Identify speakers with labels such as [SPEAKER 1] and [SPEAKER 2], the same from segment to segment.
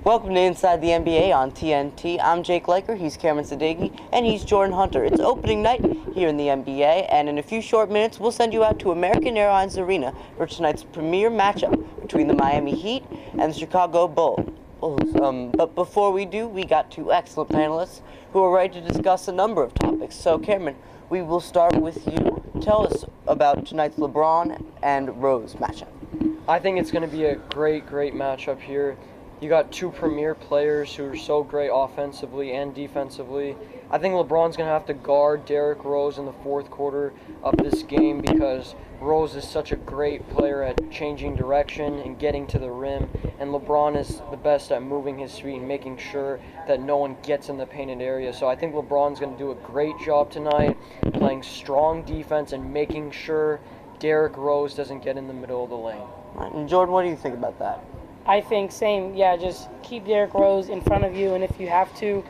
[SPEAKER 1] Welcome to Inside the NBA on TNT. I'm Jake Laker, he's Cameron Sadeghi, and he's Jordan Hunter. It's opening night here in the NBA, and in a few short minutes, we'll send you out to American Airlines Arena for tonight's premier matchup between the Miami Heat and the Chicago Bulls. But before we do, we got two excellent panelists who are ready to discuss a number of topics. So, Cameron, we will start with you. Tell us about tonight's LeBron and Rose matchup.
[SPEAKER 2] I think it's going to be a great matchup here. You got two premier players who are so great offensively and defensively. I think LeBron's going to have to guard Derrick Rose in the fourth quarter of this game because Rose is such a great player at changing direction and getting to the rim, and LeBron is the best at moving his feet and making sure that no one gets in the painted area. So I think LeBron's going to do a great job tonight playing strong defense and making sure Derrick Rose doesn't get in the middle of the lane.
[SPEAKER 1] All right, and Jordan, what do you think about that?
[SPEAKER 3] I think same. Yeah, just keep Derrick Rose in front of you, and if you have to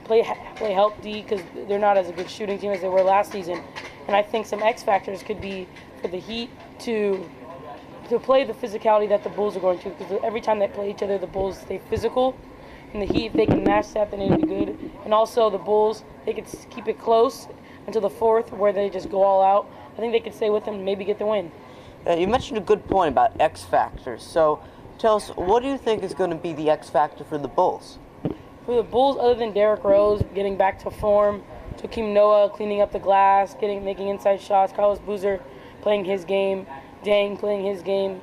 [SPEAKER 3] play help D because they're not as a good shooting team as they were last season. And I think some X factors could be for the Heat to play the physicality that the Bulls are going to, because every time they play each other, the Bulls stay physical. And the Heat, if they can match that, then it'd be good. And also the Bulls, they could keep it close until the fourth, where they just go all out. I think they could stay with them and maybe get the win.
[SPEAKER 1] You mentioned a good point about X factors. So tell us, what do you think is going to be the X factor for the Bulls?
[SPEAKER 3] For the Bulls, other than Derrick Rose getting back to form, Joakim Noah cleaning up the glass, making inside shots, Carlos Boozer playing his game, Dang playing his game,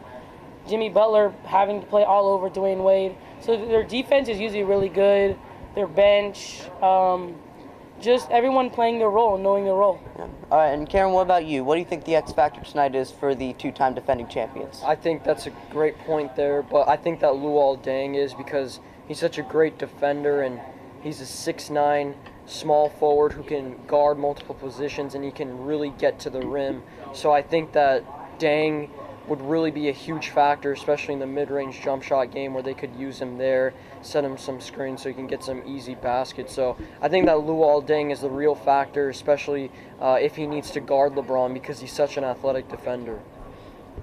[SPEAKER 3] Jimmy Butler having to play all over Dwayne Wade. So their defense is usually really good. Their bench, just everyone playing their role, knowing their role.
[SPEAKER 1] Yeah. All right, and Karen, what about you? What do you think the X factor tonight is for the two-time defending champions?
[SPEAKER 2] I think that's a great point there, but I think that Luol Deng is because he's such a great defender, and he's a 6'9", small forward who can guard multiple positions, and he can really get to the rim. So I think that Deng would really be a huge factor, especially in the mid-range jump shot game where they could use him there, set him some screens so he can get some easy baskets. So I think that Luol Deng is the real factor, especially if he needs to guard LeBron because he's such an athletic defender.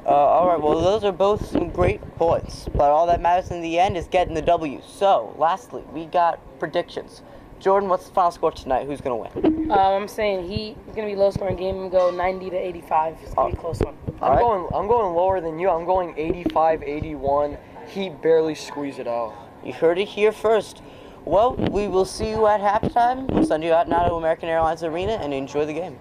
[SPEAKER 1] All right, well, those are both some great points, but all that matters in the end is getting the W. So, lastly, we got predictions. Jordan, what's the final score tonight? Who's going to win?
[SPEAKER 3] I'm saying Heat is going to be a low-scoring game and go 90-85. It's going to be a close one.
[SPEAKER 2] I'm going lower than you. I'm going 85-81. Heat barely squeeze it out.
[SPEAKER 1] You heard it here first. Well, we will see you at halftime. We'll send you out now to American Airlines Arena and enjoy the game.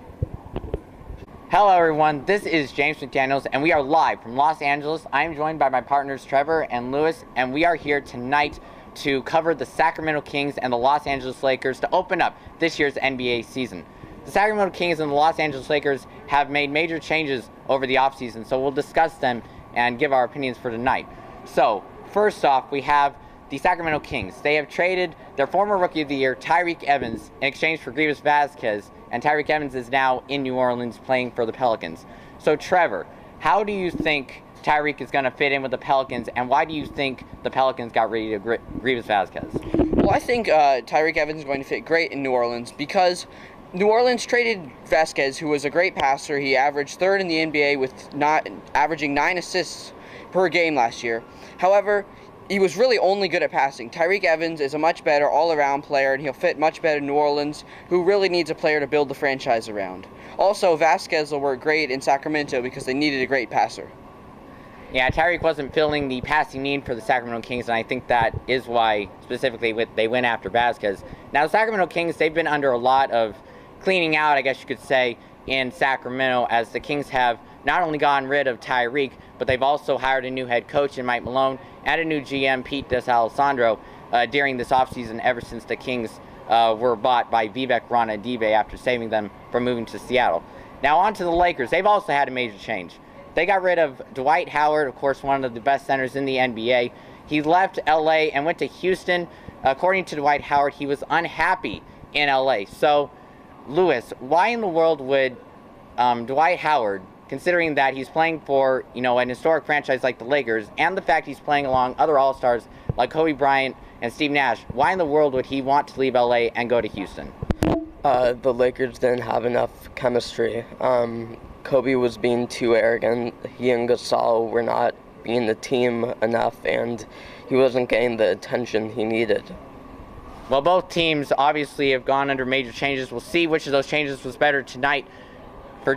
[SPEAKER 4] Hello everyone, this is James McDaniels and we are live from Los Angeles. I am joined by my partners Trevor and Lewis, and we are here tonight to cover the Sacramento Kings and the Los Angeles Lakers to open up this year's NBA season. The Sacramento Kings and the Los Angeles Lakers have made major changes over the offseason, so we'll discuss them and give our opinions for tonight. So, first off, we have the Sacramento Kings. They have traded their former Rookie of the Year, Tyreke Evans, in exchange for Greivis Vasquez, and Tyreke Evans is now in New Orleans playing for the Pelicans. So, Trevor, how do you think Tyreke is going to fit in with the Pelicans, and why do you think the Pelicans got rid of Greivis Vasquez?
[SPEAKER 5] Well, I think Tyreke Evans is going to fit great in New Orleans because New Orleans traded Vasquez, who was a great passer. He averaged third in the NBA with averaging 9 assists per game last year. However, he was really only good at passing. Tyreke Evans is a much better all-around player, and he'll fit much better in New Orleans, who really needs a player to build the franchise around. Also, Vasquez will work great in Sacramento because they needed a great passer.
[SPEAKER 4] Yeah, Tyreke wasn't filling the passing need for the Sacramento Kings, and I think that is why, specifically, they went after Vasquez. Now, the Sacramento Kings, they've been under a lot of cleaning out, I guess you could say, in Sacramento, as the Kings have not only gotten rid of Tyreke, but they've also hired a new head coach in Mike Malone and a new GM, Pete DeSalessandro, during this offseason ever since the Kings were bought by Vivek Ranadive after saving them from moving to Seattle. Now on to the Lakers. They've also had a major change. They got rid of Dwight Howard, of course, one of the best centers in the NBA. He left LA and went to Houston. According to Dwight Howard, he was unhappy in LA. So, Lewis, why in the world would Dwight Howard, considering that he's playing for, an historic franchise like the Lakers, and the fact he's playing along other All-Stars like Kobe Bryant and Steve Nash, why in the world would he want to leave LA and go to Houston?
[SPEAKER 6] The Lakers didn't have enough chemistry. Kobe was being too arrogant. He and Gasol were not being the team enough, and he wasn't getting the attention he needed.
[SPEAKER 4] Well, both teams obviously have gone under major changes. We'll see which of those changes was better tonight. For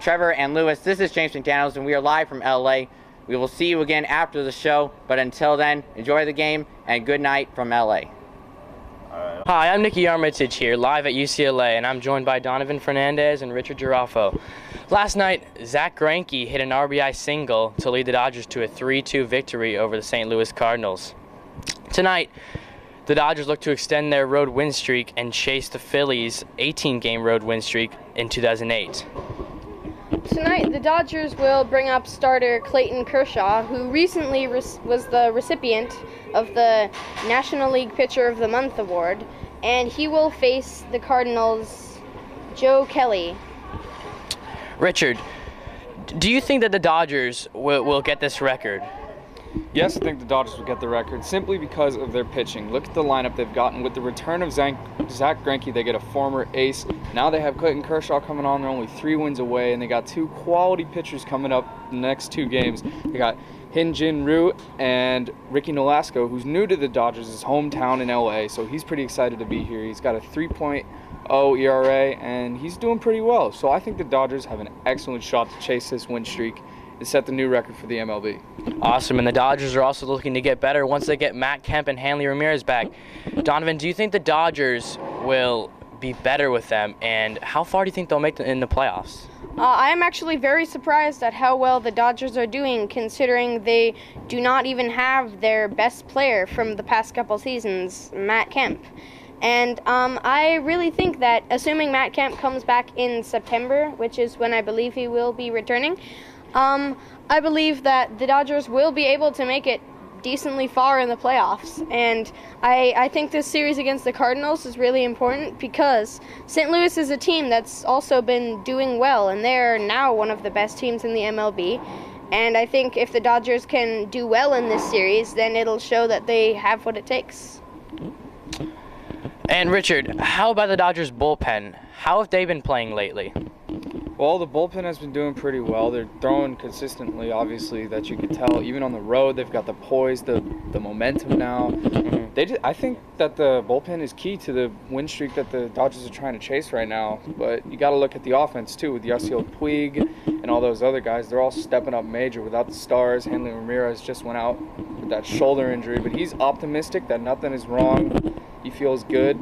[SPEAKER 4] Trevor and Lewis, this is James McDaniels, and we are live from LA. We will see you again after the show, but until then, enjoy the game, and good night from LA.
[SPEAKER 7] Hi, I'm Nicky Armitage here, live at UCLA, and I'm joined by Donovan Fernandez and Richard Girafo. Last night, Zach Greinke hit an RBI single to lead the Dodgers to a 3-2 victory over the St. Louis Cardinals. Tonight, the Dodgers look to extend their road win streak and chase the Phillies' 18-game road win streak in 2008.
[SPEAKER 8] Tonight, the Dodgers will bring up starter Clayton Kershaw, who recently was the recipient of the National League Pitcher of the Month award, and he will face the Cardinals' Joe Kelly.
[SPEAKER 7] Richard, do you think that the Dodgers will get this record?
[SPEAKER 9] Yes, I think the Dodgers will get the record simply because of their pitching. Look at the lineup they've gotten. With the return of Zach Greinke, they get a former ace. Now they have Clayton Kershaw coming on. They're only 3 wins away, and they got 2 quality pitchers coming up the next 2 games. They got Hyun-Jin Ryu and Ricky Nolasco, who's new to the Dodgers, his hometown in LA, so he's pretty excited to be here. He's got a 3.0 ERA, and he's doing pretty well. So I think the Dodgers have an excellent shot to chase this win streak and set the new record for the MLB.
[SPEAKER 7] Awesome, and the Dodgers are also looking to get better once they get Matt Kemp and Hanley Ramirez back. Donovan, do you think the Dodgers will be better with them, and how far do you think they'll make in the playoffs?
[SPEAKER 8] I am actually very surprised at how well the Dodgers are doing, considering they do not even have their best player from the past couple seasons, Matt Kemp. And I really think that, assuming Matt Kemp comes back in September, which is when I believe he will be returning, I believe that the Dodgers will be able to make it decently far in the playoffs. And I think this series against the Cardinals is really important because St. Louis is a team that's also been doing well, and they're now one of the best teams in the MLB. And I think if the Dodgers can do well in this series, then it'll show that they have what it takes.
[SPEAKER 7] And Richard, how about the Dodgers bullpen? How have they been playing lately?
[SPEAKER 9] Well, the bullpen has been doing pretty well. They're throwing consistently, obviously, that you could tell. Even on the road, they've got the poise, the momentum now. I think that the bullpen is key to the win streak that the Dodgers are trying to chase right now. But you got to look at the offense, too, with Yasiel Puig and all those other guys. They're all stepping up major without the stars. Hanley Ramirez just went out with that shoulder injury. But he's optimistic that nothing is wrong. He feels good,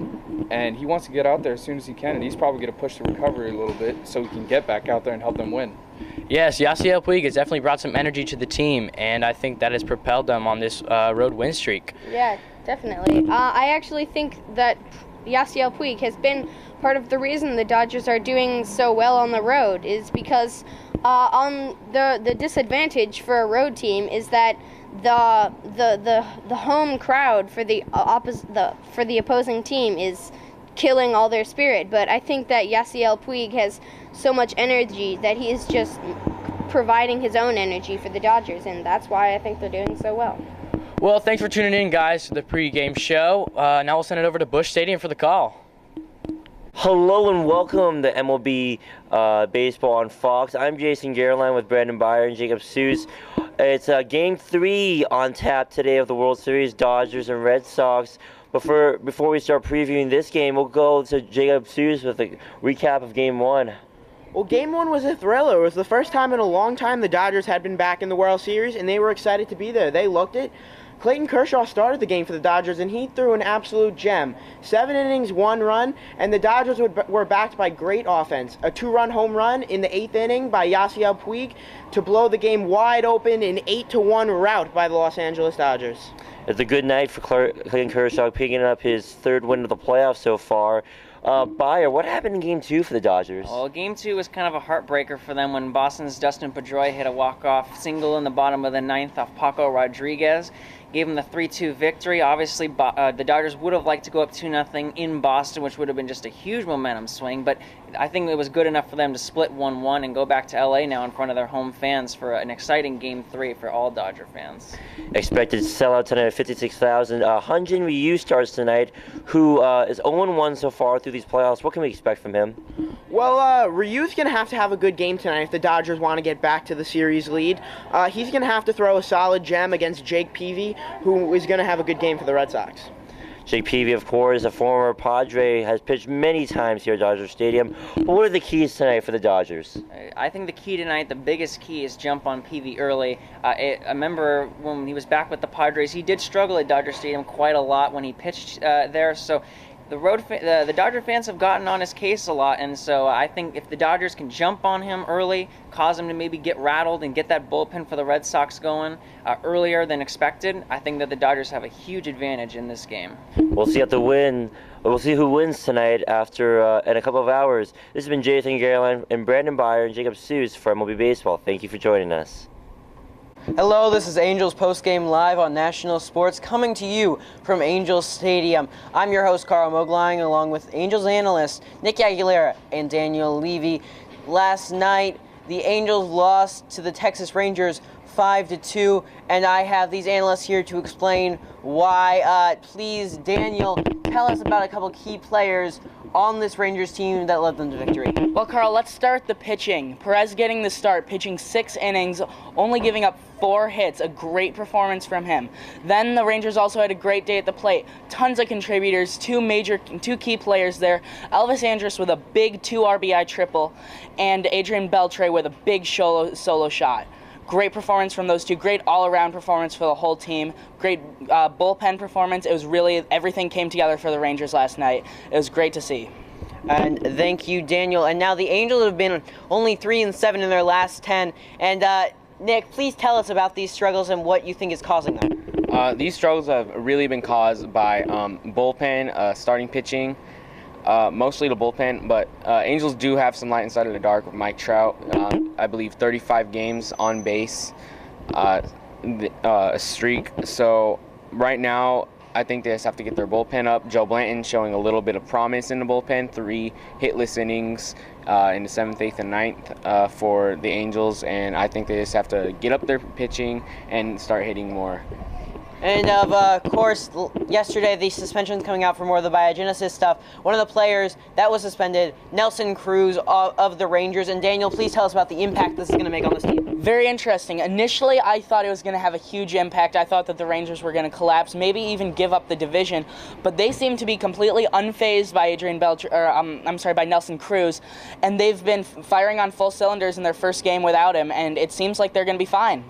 [SPEAKER 9] and he wants to get out there as soon as he can, and he's probably going to push the recovery a little bit so he can get back out there and help them win.
[SPEAKER 7] Yes, Yasiel Puig has definitely brought some energy to the team, and I think that has propelled them on this road win streak.
[SPEAKER 8] Yeah, definitely. I actually think that Yasiel Puig has been part of the reason the Dodgers are doing so well on the road, is because on the disadvantage for a road team is that the home crowd for the opposing team is killing all their spirit. But I think that Yasiel Puig has so much energy that he is just providing his own energy for the Dodgers, and that's why I think they're doing so well.
[SPEAKER 7] Well, thanks for tuning in, guys, to the pregame show. Now we'll send it over to Busch Stadium for the call.
[SPEAKER 10] Hello and welcome to MLB Baseball on Fox. I'm Jason Gerline with Brandon Byer and Jacob Tues. It's Game 3 on tap today of the World Series, Dodgers and Red Sox. Before we start previewing this game, we'll go to Jacob Tues with a recap of Game 1.
[SPEAKER 11] Well, Game 1 was a thriller. It was the first time in a long time the Dodgers had been back in the World Series, and they were excited to be there. They looked it. Clayton Kershaw started the game for the Dodgers, and he threw an absolute gem. 7 innings, 1 run, and the Dodgers were backed by great offense. A 2-run home run in the 8th inning by Yasiel Puig to blow the game wide open in 8-1 rout by the Los Angeles Dodgers.
[SPEAKER 10] It's a good night for Clayton Kershaw, picking up his 3rd win of the playoffs so far. Byer, what happened in Game 2 for the Dodgers?
[SPEAKER 12] Well, Game 2 was kind of a heartbreaker for them when Boston's Dustin Pedroia hit a walk-off single in the bottom of the 9th off Paco Rodriguez. Gave them the 3-2 victory. Obviously, the Dodgers would have liked to go up 2-0 in Boston, which would have been just a huge momentum swing, but I think it was good enough for them to split 1-1 and go back to LA now in front of their home fans for an exciting Game 3 for all Dodger fans.
[SPEAKER 10] Expected sellout tonight of 56,000. Hyun-Jin Ryu starts tonight, who is 0-1 so far through these playoffs. What can we expect from him?
[SPEAKER 11] Well, Ryu's going to have a good game tonight if the Dodgers want to get back to the series lead. He's going to have to throw a solid gem against Jake Peavy, who is going to have a good game for the Red Sox.
[SPEAKER 10] Jake Peavy, of course, a former Padre, has pitched many times here at Dodger Stadium. What are the keys tonight for the Dodgers?
[SPEAKER 12] I think the key tonight, the biggest key, is jump on Peavy early. I remember when he was back with the Padres, he did struggle at Dodger Stadium quite a lot when he pitched there. So the Dodger fans have gotten on his case a lot, and so I think if the Dodgers can jump on him early, cause him to maybe get rattled and get that bullpen for the Red Sox going earlier than expected, I think that the Dodgers have a huge advantage in this game.
[SPEAKER 10] We'll see at the win. We'll see who wins tonight after in a couple of hours. This has been Jathan Gerline and Brandon Byer and Jacob Tues for MLB Baseball. Thank you for joining us.
[SPEAKER 1] Hello, this is Angels Postgame Live on National Sports, coming to you from Angels Stadium. I'm your host, Carl Mogline, along with Angels analysts Nick Aguilera and Daniel Levy. Last night, the Angels lost to the Texas Rangers 5-2, and I have these analysts here to explain why. Please, Daniel, tell us about a couple key players on this Rangers team that led them to victory.
[SPEAKER 13] Well, Carl, let's start the pitching. Perez getting the start, pitching 6 innings, only giving up 4 hits. A great performance from him. Then the Rangers also had a great day at the plate. Tons of contributors, two key players there. Elvis Andrus with a big 2 RBI triple, and Adrian Beltre with a big solo shot. Great performance from those two. Great all-around performance for the whole team. Great bullpen performance. It was really, everything came together for the Rangers last night. It was great to see.
[SPEAKER 1] And thank you, Daniel. And now the Angels have been only 3-7 in their last 10. And Nick, please tell us about these struggles and what you think is causing them.
[SPEAKER 14] These struggles have really been caused by bullpen, starting pitching, mostly the bullpen, but Angels do have some light inside of the dark with Mike Trout. I believe 35 games on base, a streak. So right now, I think they just have to get their bullpen up. Joe Blanton showing a little bit of promise in the bullpen, 3 hitless innings in the 7th, 8th, and 9th for the Angels, and I think they just have to get up their pitching and start hitting more.
[SPEAKER 1] And of course, yesterday the suspensions coming out for more of the biogenesis stuff. One of the players that was suspended, Nelson Cruz of the Rangers. And Daniel, please tell us about the impact this is going to make on this team.
[SPEAKER 13] Very interesting. Initially, I thought it was going to have a huge impact. I thought that the Rangers were going to collapse, maybe even give up the division. But they seem to be completely unfazed by by Nelson Cruz, and they've been firing on full cylinders in their first game without him. And it seems like they're going to be fine.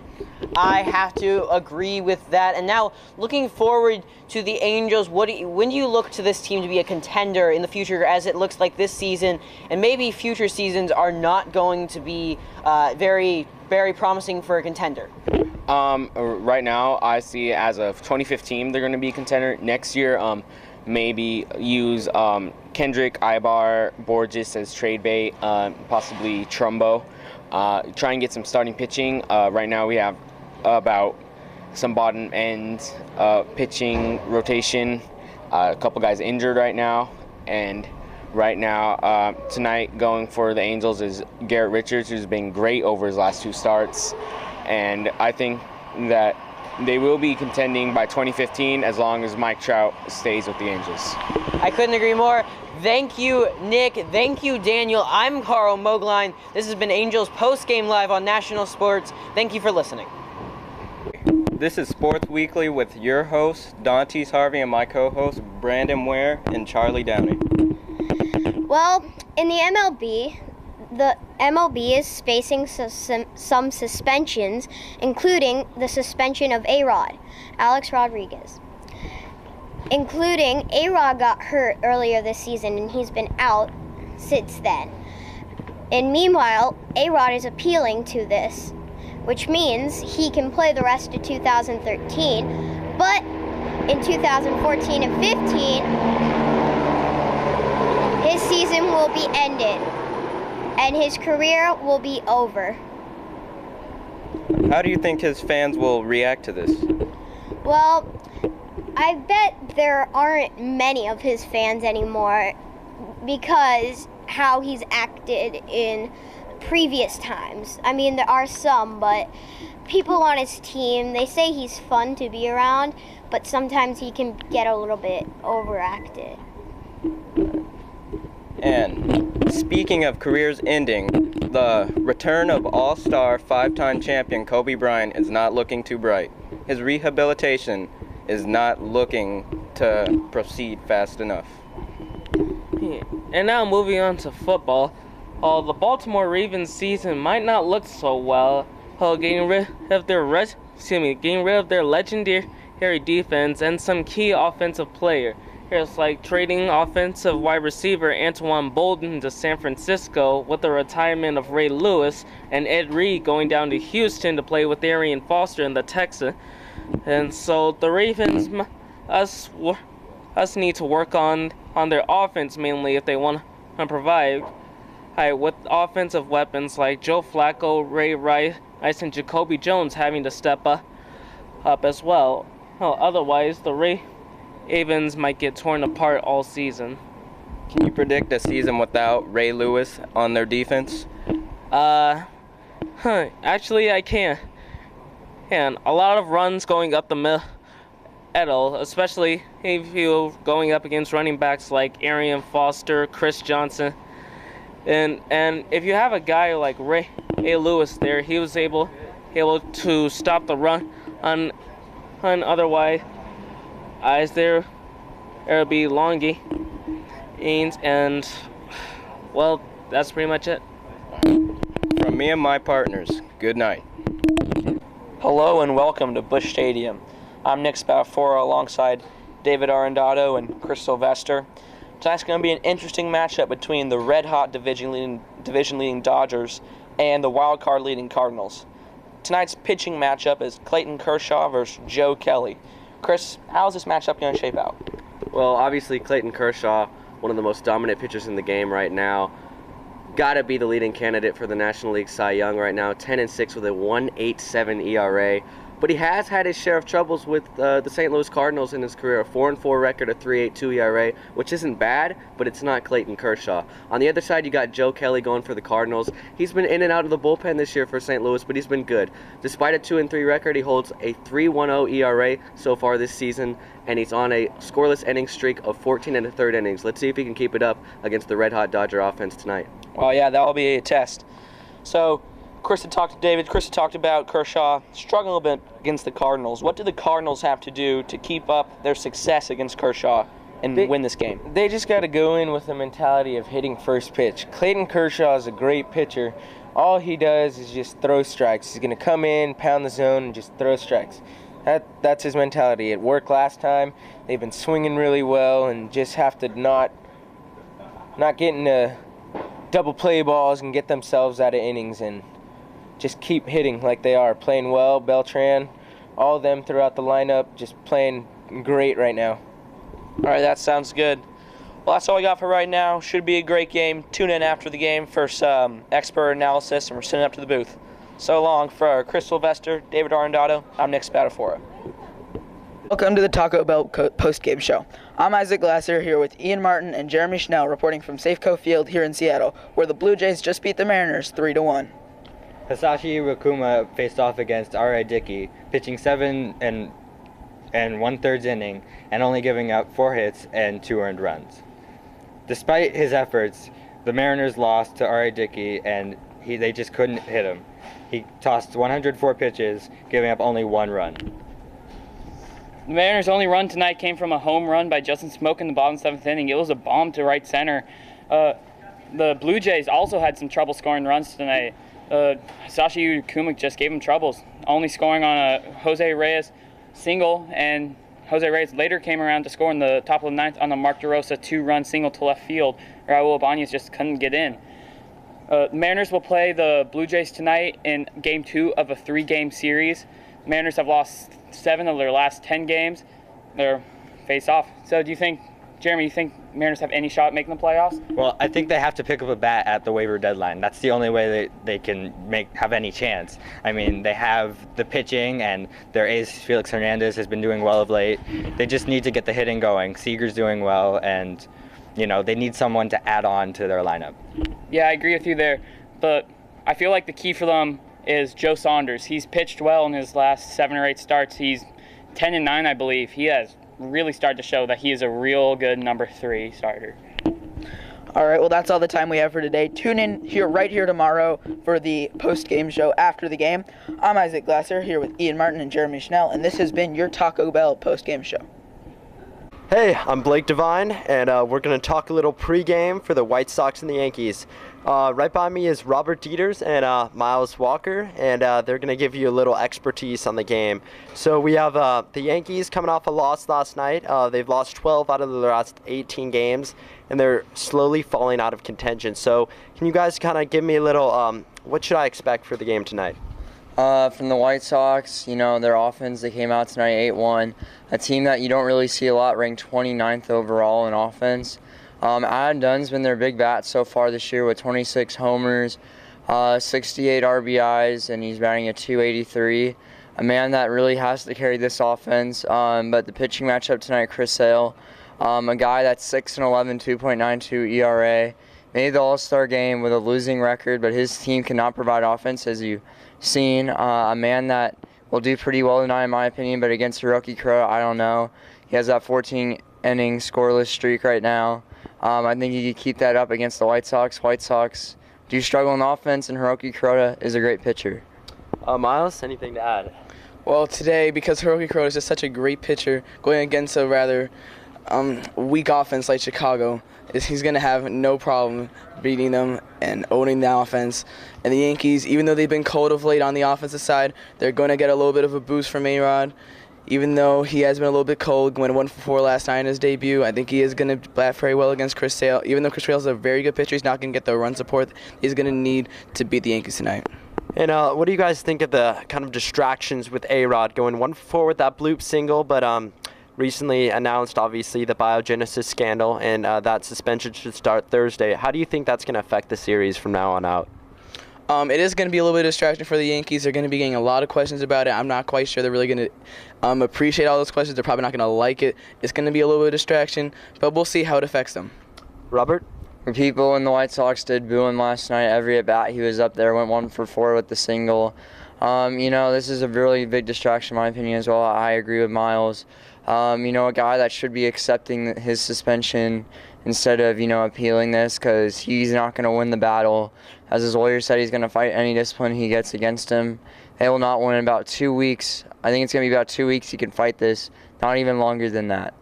[SPEAKER 1] I have to agree with that. And now, looking forward to the Angels, when do you look to this team to be a contender in the future, as it looks like this season and maybe future seasons are not going to be very, very promising for a contender?
[SPEAKER 14] Right now, I see as of 2015, they're going to be a contender. Next year, maybe use Kendrick, Ibar, Borges as trade bait, possibly Trumbo. Try and get some starting pitching. Right now we have about some bottom end pitching rotation. A couple guys injured right now, and right now tonight going for the Angels is Garrett Richards, who's been great over his last 2 starts, and I think that they will be contending by 2015 as long as Mike Trout stays with the Angels.
[SPEAKER 1] I couldn't agree more. Thank you, Nick. Thank you, Daniel. I'm Carl Mogline. This has been Angels Postgame Live on National Sports. Thank you for listening.
[SPEAKER 15] This is Sports Weekly with your hosts, Dantes Harvey, and my co-hosts, Brandon Ware and Charlie Downey.
[SPEAKER 16] Well, in the MLB is facing some suspensions, including the suspension of A-Rod, Alex Rodriguez. Including A-Rod got hurt earlier this season and he's been out since then. And meanwhile, A-Rod is appealing to this, which means he can play the rest of 2013, but in 2014 and 15, his season will be ended and his career will be over.
[SPEAKER 15] How do you think his fans will react to this?
[SPEAKER 16] Well, I bet there aren't many of his fans anymore because how he's acted in previous times. I mean, there are some, but people on his team, they say he's fun to be around, but sometimes he can get a little bit overacted.
[SPEAKER 15] And speaking of careers ending, the return of all-star 5-time champion Kobe Bryant is not looking too bright. His rehabilitation is not looking to proceed fast enough.
[SPEAKER 7] And now moving on to football, the Baltimore Ravens season might not look so well. Getting rid of their legendary defense and some key offensive player. Here's like trading offensive wide receiver Antoine Bolden to San Francisco with the retirement of Ray Lewis, and Ed Reed going down to Houston to play with Arian Foster in the Texans. And so the Ravens, us need to work on their offense mainly if they want to provide with offensive weapons like Joe Flacco, Ray Rice, and Jacoby Jones having to step up as well. Otherwise, the Ravens might get torn apart all season.
[SPEAKER 15] Can you predict a season without Ray Lewis on their defense?
[SPEAKER 7] Actually, I can. And a lot of runs going up the middle, especially if you're going up against running backs like Arian Foster, Chris Johnson. And if you have a guy like Ray Lewis there, he was able to stop the run on otherwise there'll be long gains, and well, that's pretty much it.
[SPEAKER 15] From me and my partners, good night.
[SPEAKER 17] Hello and welcome to Busch Stadium. I'm Nick Spatafora alongside David Arendado and Chris Sylvester. Tonight's going to be an interesting matchup between the red-hot division-leading Dodgers and the wild-card-leading Cardinals. Tonight's pitching matchup is Clayton Kershaw versus Joe Kelly. Chris, how's this matchup going to shape out?
[SPEAKER 18] Well, obviously Clayton Kershaw, one of the most dominant pitchers in the game right now, got to be the leading candidate for the National League Cy Young right now, 10-6 with a 1.87 ERA. But he has had his share of troubles with the St. Louis Cardinals in his career, a 4-4 record, a 3.82 ERA, which isn't bad, but it's not Clayton Kershaw. On the other side, you got Joe Kelly going for the Cardinals. He's been in and out of the bullpen this year for St. Louis, but he's been good. Despite a 2-3 record, he holds a 3.10 ERA so far this season, and he's on a scoreless inning streak of 14 1/3 innings. Let's see if he can keep it up against the red-hot Dodger offense tonight.
[SPEAKER 17] Well, yeah, that'll be a test. So, Chris had talked to David. Chris had talked about Kershaw struggling a little bit against the Cardinals. What do the Cardinals have to do to keep up their success against Kershaw and win this game?
[SPEAKER 19] They just got to go in with the mentality of hitting first pitch. Clayton Kershaw is a great pitcher. All he does is just throw strikes. He's going to come in, pound the zone, and just throw strikes. That's his mentality. It worked last time. They've been swinging really well and just have to not get into double play balls and get themselves out of innings and just keep hitting like they are, playing well. Beltran, all of them throughout the lineup, just playing great right now.
[SPEAKER 17] All right, that sounds good. Well, that's all we got for right now. Should be a great game. Tune in after the game for some expert analysis, and we're sending up to the booth. So long for Chris Sylvester, David Arendado. I'm Nick Spatafora.
[SPEAKER 20] Welcome to the Taco Bell Postgame Show. I'm Isaac Glasser here with Ian Martin and Jeremy Schnell reporting from Safeco Field here in Seattle, where the Blue Jays just beat the Mariners 3-1.
[SPEAKER 21] Hisashi Iwakuma faced off against R.I. Dickey, pitching 7 1/3 inning and only giving up 4 hits and 2 earned runs. Despite his efforts, the Mariners lost to R.I. Dickey and they just couldn't hit him. He tossed 104 pitches, giving up only 1 run.
[SPEAKER 22] The Mariners' only run tonight came from a home run by Justin Smoke in the bottom 7th inning. It was a bomb to right center. The Blue Jays also had some trouble scoring runs tonight. Hisashi Iwakuma just gave him troubles, only scoring on a Jose Reyes single, and Jose Reyes later came around to score in the top of the 9th on a Mark DeRosa 2-run single to left field. Raul Ibanez just couldn't get in. The Mariners will play the Blue Jays tonight in Game 2 of a 3-game series. The Mariners have lost 7 of their last 10 games. They're face-off. So do you think, Jeremy, you think Mariners have any shot at making the playoffs?
[SPEAKER 21] Well, I think they have to pick up a bat at the waiver deadline. That's the only way they can have any chance. I mean, they have the pitching, and their ace, Felix Hernandez, has been doing well of late. They just need to get the hitting going. Seager's doing well, and they need someone to add on to their lineup.
[SPEAKER 22] Yeah, I agree with you there. But I feel like the key for them is Joe Saunders. He's pitched well in his last 7 or 8 starts. He's 10-9, I believe. He has really started to show that he is a real good number 3 starter.
[SPEAKER 20] All right, well, that's all the time we have for today. Tune in right here tomorrow for the post-game show after the game. I'm Isaac Glasser here with Ian Martin and Jeremy Schnell, and this has been your Taco Bell post-game show.
[SPEAKER 2] Hey, I'm Blake Devine, and we're going to talk a little pregame for the White Sox and the Yankees. Right by me is Robert Dieters and Miles Walker, and they're going to give you a little expertise on the game. So we have the Yankees coming off a loss last night. They've lost 12 out of their last 18 games, and they're slowly falling out of contention. So can you guys kind of give me a little, what should I expect for the game tonight?
[SPEAKER 3] From the White Sox, their offense, they came out tonight 8-1. A team that you don't really see a lot, ranked 29th overall in offense. Adam Dunn's been their big bat so far this year with 26 homers, 68 RBIs, and he's batting at .283. A man that really has to carry this offense. But the pitching matchup tonight, Chris Sale, a guy that's 6-11, 2.92 ERA, made the All-Star game with a losing record, but his team cannot provide offense, as you've seen. A man that will do pretty well tonight, in my opinion, but against Hiroki Kuroda, I don't know. He has that 14-inning scoreless streak right now. I think he could keep that up against the White Sox. White Sox do struggle in offense, and Hiroki Kuroda is a great pitcher.
[SPEAKER 2] Miles, anything to add?
[SPEAKER 7] Well, today, because Hiroki Kuroda is just such a great pitcher, going against a rather weak offense like Chicago, he's going to have no problem beating them and owning the offense. And the Yankees, even though they've been cold of late on the offensive side, they're going to get a little bit of a boost from A-Rod. Even though he has been a little bit cold, went 1-for-4 last night in his debut, I think he is going to bat very well against Chris Sale. Even though Chris Sale is a very good pitcher, he's not going to get the run support he's going to need to beat the Yankees tonight.
[SPEAKER 2] And what do you guys think of the kind of distractions with A-Rod going 1-for-4 with that bloop single, but recently announced, obviously, the biogenesis scandal, and that suspension should start Thursday. How do you think that's going to affect the series from now on out?
[SPEAKER 7] It is going to be a little bit of distraction for the Yankees. They're going to be getting a lot of questions about it. I'm not quite sure they're really going to appreciate all those questions. They're probably not going to like it. It's going to be a little bit of distraction, but we'll see how it affects them.
[SPEAKER 2] Robert?
[SPEAKER 3] The people in the White Sox did boo him last night. Every at-bat he was up there, went 1-for-4 with the single. This is a really big distraction, in my opinion, as well. I agree with Miles. A guy that should be accepting his suspension instead of, appealing this, because he's not going to win the battle. As his lawyer said, he's going to fight any discipline he gets against him. They will not win in about 2 weeks. I think it's going to be about 2 weeks he can fight this, not even longer than that.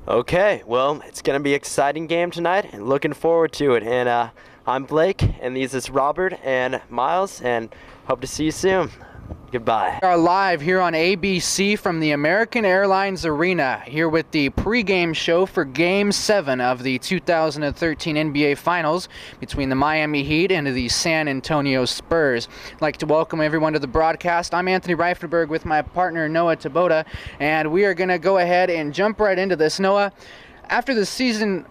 [SPEAKER 2] Okay, well, it's going to be an exciting game tonight, and looking forward to it. And I'm Blake, and this is Robert and Miles, and hope to see you soon. Goodbye.
[SPEAKER 23] We are live here on ABC from the American Airlines Arena, here with the pregame show for Game 7 of the 2013 NBA Finals between the Miami Heat and the San Antonio Spurs. I'd like to welcome everyone to the broadcast. I'm Anthony Reifenberg with my partner Noah Taboda, and we are going to go ahead and jump right into this. Noah, after the season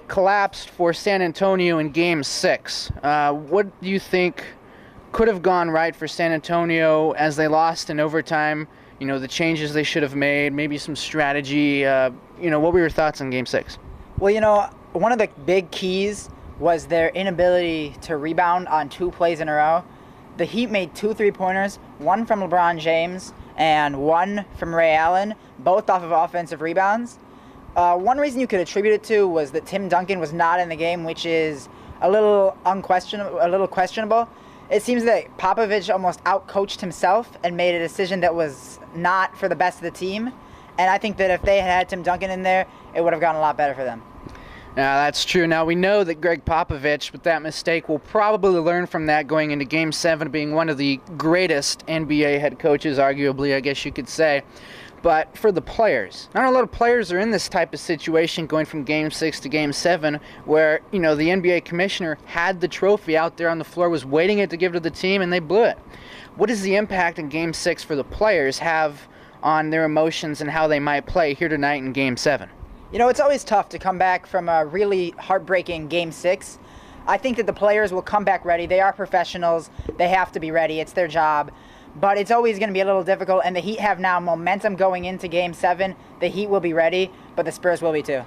[SPEAKER 23] collapsed for San Antonio in Game 6, what do you think could have gone right for San Antonio as they lost in overtime? The changes they should have made, maybe some strategy. What were your thoughts on Game 6?
[SPEAKER 24] Well, one of the big keys was their inability to rebound on 2 plays in a row. The Heat made 2 3-pointers, one from LeBron James and one from Ray Allen, both off of offensive rebounds. One reason you could attribute it to was that Tim Duncan was not in the game, which is a little questionable. It seems that Popovich almost outcoached himself and made a decision that was not for the best of the team. And I think that if they had Tim Duncan in there, it would have gone a lot better for them.
[SPEAKER 23] Now, that's true. Now, we know that Greg Popovich, with that mistake, will probably learn from that going into Game 7, being one of the greatest NBA head coaches, arguably, I guess you could say. But for the players, not a lot of players are in this type of situation going from Game 6 to Game 7 where, the NBA commissioner had the trophy out there on the floor, was waiting it to give to the team, and they blew it. What does the impact in Game 6 for the players have on their emotions and how they might play here tonight in Game 7?
[SPEAKER 24] It's always tough to come back from a really heartbreaking Game 6. I think that the players will come back ready. They are professionals. They have to be ready. It's their job. But it's always going to be a little difficult, and the Heat have now momentum going into Game 7. The Heat will be ready, but the Spurs will be too.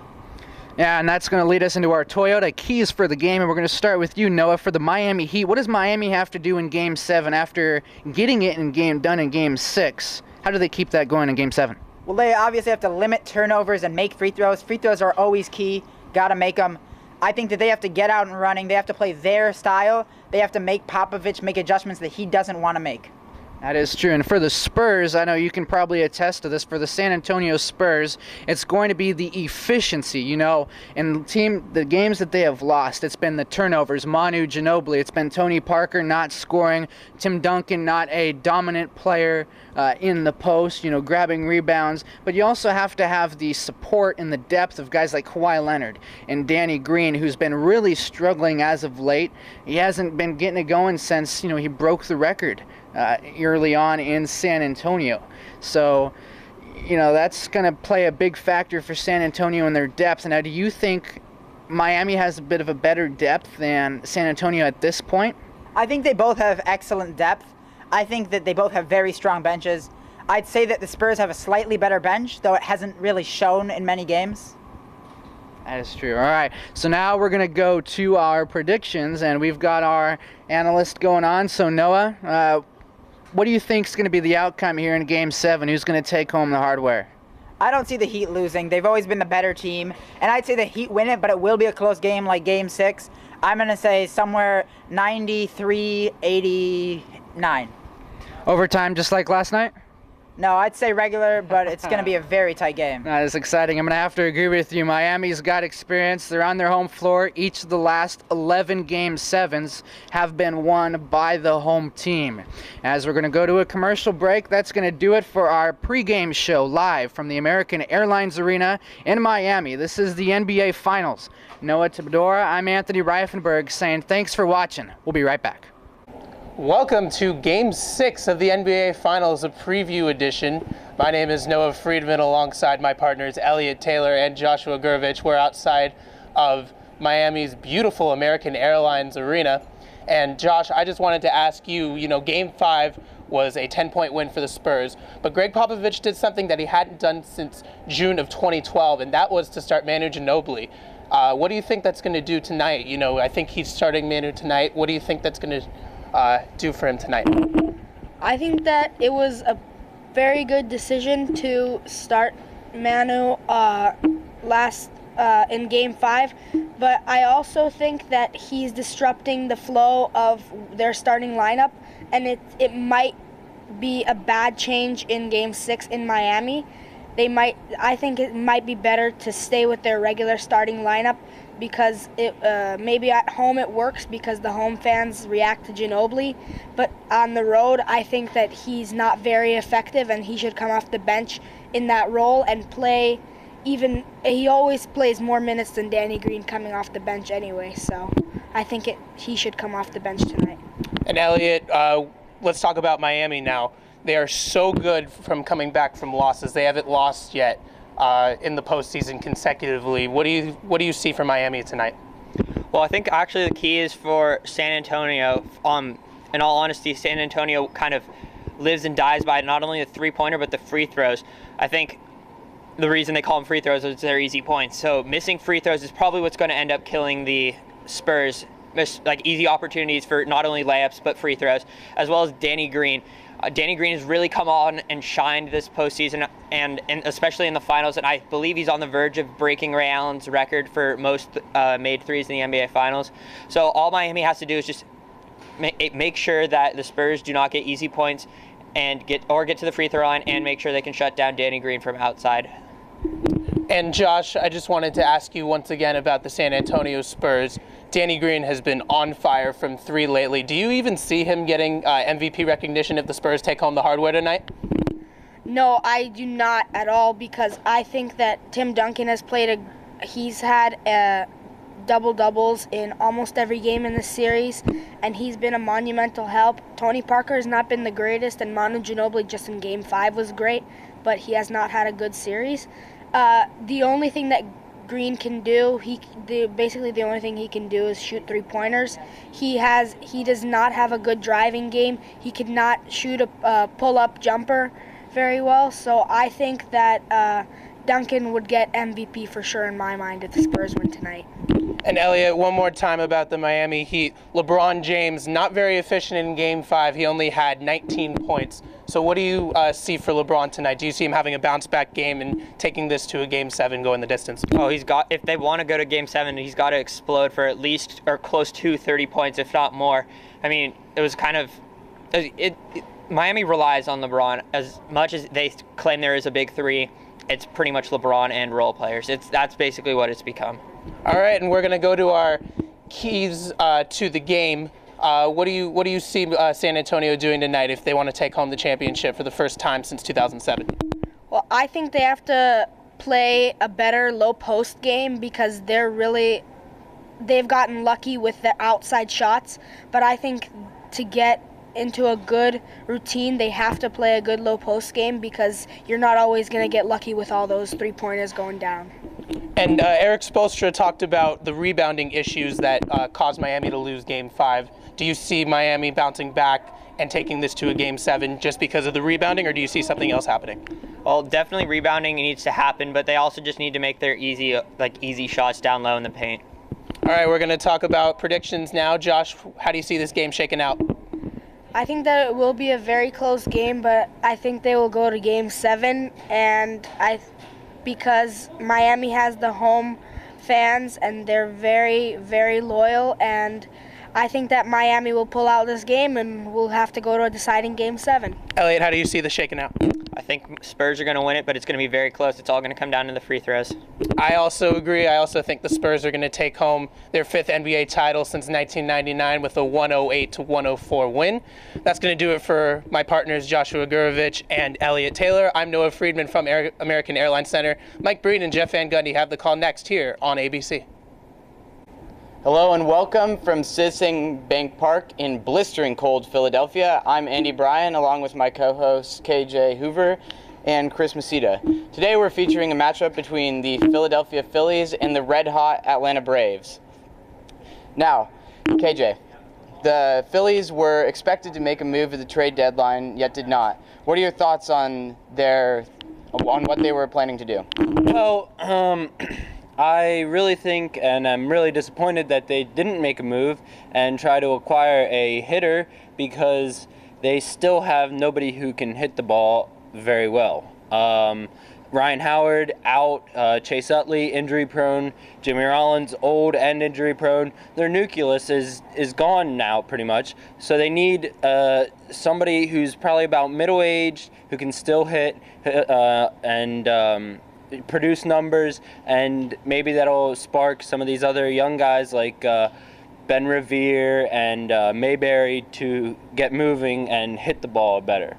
[SPEAKER 23] Yeah, and that's going to lead us into our Toyota keys for the game, and we're going to start with you, Noah, for the Miami Heat. What does Miami have to do in Game 7 after getting it done in Game 6? How do they keep that going in Game 7?
[SPEAKER 24] Well, they obviously have to limit turnovers and make free throws. Free throws are always key. Got to make them. I think that they have to get out and running. They have to play their style. They have to make Popovich make adjustments that he doesn't want to make.
[SPEAKER 23] That is true. And for the Spurs, I know you can probably attest to this, for the San Antonio Spurs, it's going to be the efficiency, in the games that they have lost. It's been the turnovers, Manu Ginobili. It's been Tony Parker not scoring, Tim Duncan not a dominant player in the post, grabbing rebounds. But you also have to have the support and the depth of guys like Kawhi Leonard and Danny Green, who's been really struggling as of late. He hasn't been getting it going since, he broke the record early on in San Antonio. So, that's going to play a big factor for San Antonio in their depth. Now, do you think Miami has a bit of a better depth than San Antonio at this point?
[SPEAKER 24] I think they both have excellent depth. I think that they both have very strong benches. I'd say that the Spurs have a slightly better bench, though it hasn't really shown in many games.
[SPEAKER 23] That is true. All right, so now we're going to go to our predictions, and we've got our analyst going on. So, Noah, what do you think is going to be the outcome here in Game 7? Who's going to take home the hardware?
[SPEAKER 24] I don't see the Heat losing. They've always been the better team. And I'd say the Heat win it, but it will be a close game like Game 6. I'm going to say somewhere 93-89.
[SPEAKER 23] Overtime just like last night?
[SPEAKER 24] No, I'd say regular, but it's going to be a very tight game.
[SPEAKER 23] That is exciting. I'm going to have to agree with you. Miami's got experience. They're on their home floor. Each of the last 11 Game 7s have been won by the home team. As we're going to go to a commercial break, that's going to do it for our pregame show live from the American Airlines Arena in Miami. This is the NBA Finals. Noah Tabadora, I'm Anthony Reifenberg saying thanks for watching. We'll be right back.
[SPEAKER 4] Welcome to Game 6 of the NBA Finals, a preview edition. My name is Noah Friedman alongside my partners Elliot Taylor and Joshua Gurvich. We're outside of Miami's beautiful American Airlines Arena. And Josh, I just wanted to ask you, Game 5 was a 10-point win for the Spurs, but Greg Popovich did something that he hadn't done since June of 2012, and that was to start Manu Ginobili. What do you think that's going to do tonight? I think he's starting Manu tonight. What do you think that's going to do for him tonight?
[SPEAKER 5] I think that it was a very good decision to start Manu in Game 5, but I also think that he's disrupting the flow of their starting lineup, and it might be a bad change in Game 6 in Miami. I think it might be better to stay with their regular starting lineup, because maybe at home it works because the home fans react to Ginobili, but on the road I think that he's not very effective and he should come off the bench in that role and play. He always plays more minutes than Danny Green coming off the bench anyway, so I think he should come off the bench tonight.
[SPEAKER 4] And Elliot, let's talk about Miami now. They are so good from coming back from losses. They haven't lost yet in the postseason consecutively. What do you see from Miami tonight?
[SPEAKER 6] Well, I think actually the key is for San Antonio. In all honesty, San Antonio kind of lives and dies by not only the three-pointer but the free throws. I think the reason they call them free throws is they're easy points. So missing free throws is probably what's going to end up killing the Spurs. Like easy opportunities for not only layups but free throws, as well as Danny Green. Danny Green has really come on and shined this postseason, and especially in the finals, and I believe he's on the verge of breaking Ray Allen's record for most made threes in the NBA Finals. So all Miami has to do is just make sure that the Spurs do not get easy points and get to the free throw line, and make sure they can shut down Danny Green from outside.
[SPEAKER 4] And Josh, I just wanted to ask you once again about the San Antonio Spurs. Danny Green has been on fire from three lately. Do you even see him getting MVP recognition if the Spurs take home the hardware tonight?
[SPEAKER 5] No, I do not at all, because I think that Tim Duncan has he's had double-doubles in almost every game in this series, and he's been a monumental help. Tony Parker has not been the greatest, and Manu Ginobili just in Game 5 was great, but he has not had a good series. The only thing that Green can do, basically the only thing he can do is shoot three-pointers. He does not have a good driving game. He could not shoot a pull-up jumper very well. So I think that Duncan would get MVP for sure in my mind if the Spurs win tonight.
[SPEAKER 4] And Elliot, one more time about the Miami Heat. LeBron James, not very efficient in Game 5. He only had 19 points. So what do you see for LeBron tonight? Do you see him having a bounce-back game and taking this to a Game 7, going the distance?
[SPEAKER 6] Oh, if they want to go to Game 7, he's got to explode for at least or close to 30 points, if not more. I mean, it was kind of Miami relies on LeBron as much as they claim there is a big three. It's pretty much LeBron and role players. That's basically what it's become.
[SPEAKER 4] All right, and we're going to go to our keys to the game. What do you see San Antonio doing tonight if they want to take home the championship for the first time since 2007?
[SPEAKER 5] Well, I think they have to play a better low post game because they've gotten lucky with the outside shots, but I think to get into a good routine, they have to play a good low post game because you're not always going to get lucky with all those three-pointers going down.
[SPEAKER 4] And Eric Spoelstra talked about the rebounding issues that caused Miami to lose Game 5. Do you see Miami bouncing back and taking this to a Game 7 just because of the rebounding, or do you see something else happening?
[SPEAKER 6] Well, definitely rebounding needs to happen, but they also just need to make their easy shots down low in the paint.
[SPEAKER 4] All right, we're going to talk about predictions now. Josh, how do you see this game shaking out?
[SPEAKER 5] I think that it will be a very close game, but I think they will go to Game 7, and because Miami has the home fans and they're very, very loyal, and I think that Miami will pull out this game and we'll have to go to a deciding Game 7.
[SPEAKER 4] Elliot, how do you see this shaking out?
[SPEAKER 6] I think Spurs are going to win it, but it's going to be very close. It's all going to come down to the free throws.
[SPEAKER 4] I also agree. I also think the Spurs are going to take home their 5th NBA title since 1999 with a 108-104 win. That's going to do it for my partners Joshua Gurovich and Elliot Taylor. I'm Noah Friedman from American Airlines Center. Mike Breen and Jeff Van Gundy have the call next here on ABC.
[SPEAKER 8] Hello and welcome from Citizens Bank Park in blistering cold Philadelphia. I'm Andy Bryan along with my co-hosts KJ Hoover and Chris Masita. Today we're featuring a matchup between the Philadelphia Phillies and the red-hot Atlanta Braves. Now, KJ, the Phillies were expected to make a move at the trade deadline, yet did not. What are your thoughts on what they were planning to do?
[SPEAKER 9] Well, I really think, and I'm really disappointed that they didn't make a move and try to acquire a hitter because they still have nobody who can hit the ball very well. Ryan Howard out, Chase Utley injury-prone, Jimmy Rollins old and injury-prone. Their nucleus is gone now pretty much, so they need somebody who's probably about middle-aged who can still hit and produce numbers, and maybe that'll spark some of these other young guys like Ben Revere and Mayberry to get moving and hit the ball better.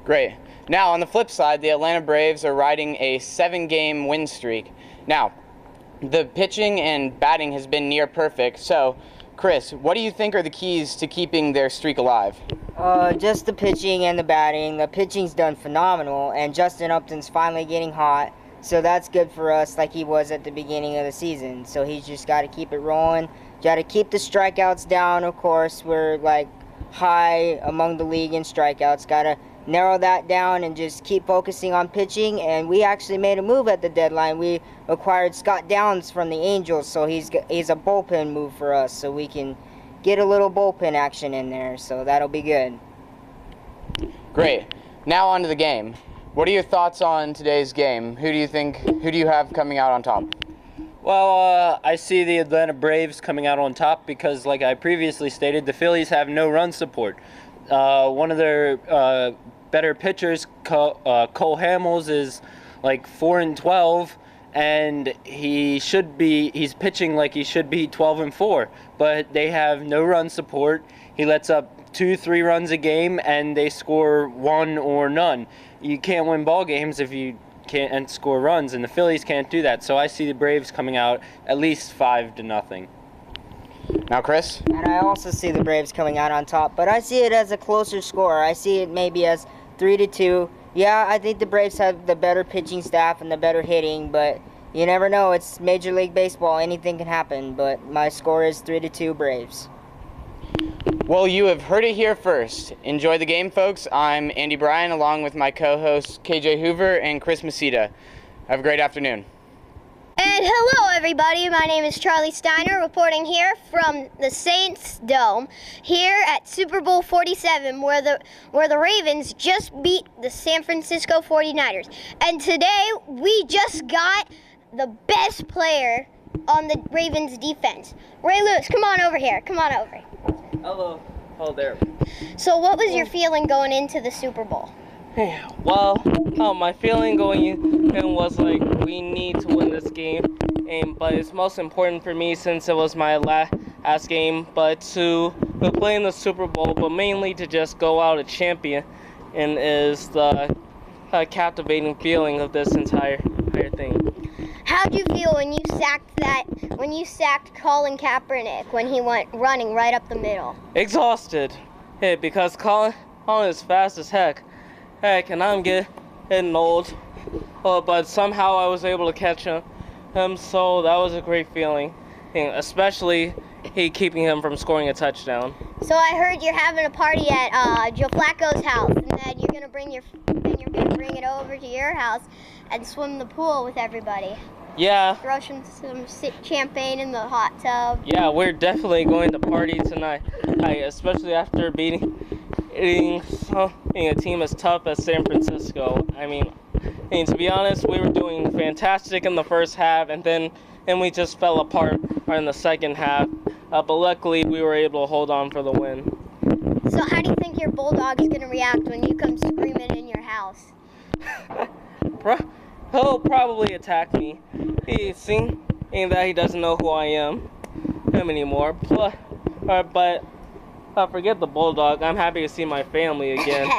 [SPEAKER 8] Great. Now, on the flip side, the Atlanta Braves are riding a 7-game win streak. Now, the pitching and batting has been near perfect. So, Chris, what do you think are the keys to keeping their streak alive?
[SPEAKER 11] Just the pitching and the batting. The pitching's done phenomenal, and Justin Upton's finally getting hot. So that's good for us like he was at the beginning of the season. So he's just got to keep it rolling. Got to keep the strikeouts down, of course. We're high among the league in strikeouts. Got to narrow that down and just keep focusing on pitching. And we actually made a move at the deadline. We acquired Scott Downs from the Angels, so he's a bullpen move for us, so we can get a little bullpen action in there. So that'll be good.
[SPEAKER 8] Great. Now on to the game. What are your thoughts on today's game? Who do you have coming out on top?
[SPEAKER 9] Well, I see the Atlanta Braves coming out on top because, like I previously stated, the Phillies have no run support. One of their better pitchers, Cole Hamels, is 4-12, and he's pitching like he should be 12-4, but they have no run support. He lets up 2-3 runs a game, and they score one or none. You can't win ball games if you can't score runs, and the Phillies can't do that. So I see the Braves coming out at least 5-0.
[SPEAKER 8] Now, Chris?
[SPEAKER 11] And I also see the Braves coming out on top, but I see it as a closer score. I see it maybe as 3-2. Yeah, I think the Braves have the better pitching staff and the better hitting, but you never know. It's Major League Baseball. Anything can happen, but my score is 3-2 Braves.
[SPEAKER 8] Well, you have heard it here first. Enjoy the game, folks. I'm Andy Bryan, along with my co-hosts KJ Hoover and Chris Masita. Have a great afternoon.
[SPEAKER 16] And hello, everybody. My name is Charlie Steiner, reporting here from the Saints Dome, here at Super Bowl 47, where the Ravens just beat the San Francisco 49ers. And today, we just got the best player on the Ravens defense. Ray Lewis, come on over here. Come on over.
[SPEAKER 10] Hello. Oh, there.
[SPEAKER 16] So what was your feeling going into the Super Bowl?
[SPEAKER 10] Well, my feeling going in was like, we need to win this game, but it's most important for me since it was my last game, but to play in the Super Bowl, but mainly to just go out a champion, and is the captivating feeling of this entire thing.
[SPEAKER 16] How'd you feel when you sacked Colin Kaepernick when he went running right up the middle?
[SPEAKER 10] Exhausted, because Colin is fast as heck, and I'm getting old, but somehow I was able to catch him, so that was a great feeling, especially keeping him from scoring a touchdown.
[SPEAKER 16] So I heard you're having a party at Joe Flacco's house, and then you're gonna bring it over to your house and swim in the pool with everybody.
[SPEAKER 10] Yeah.
[SPEAKER 16] Throw some champagne in the hot tub.
[SPEAKER 10] Yeah, we're definitely going to party tonight, especially after beating a team as tough as San Francisco. I mean, to be honest, we were doing fantastic in the first half, and we just fell apart in the second half. But luckily, we were able to hold on for the win.
[SPEAKER 16] So how do you think your bulldog is going to react when you come screaming in your house?
[SPEAKER 10] He'll probably attack me. That he doesn't know who I am anymore. But forget the bulldog. I'm happy to see my family again.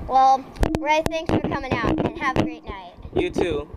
[SPEAKER 16] Well, Ray, thanks for coming out, and have a great night.
[SPEAKER 10] You too.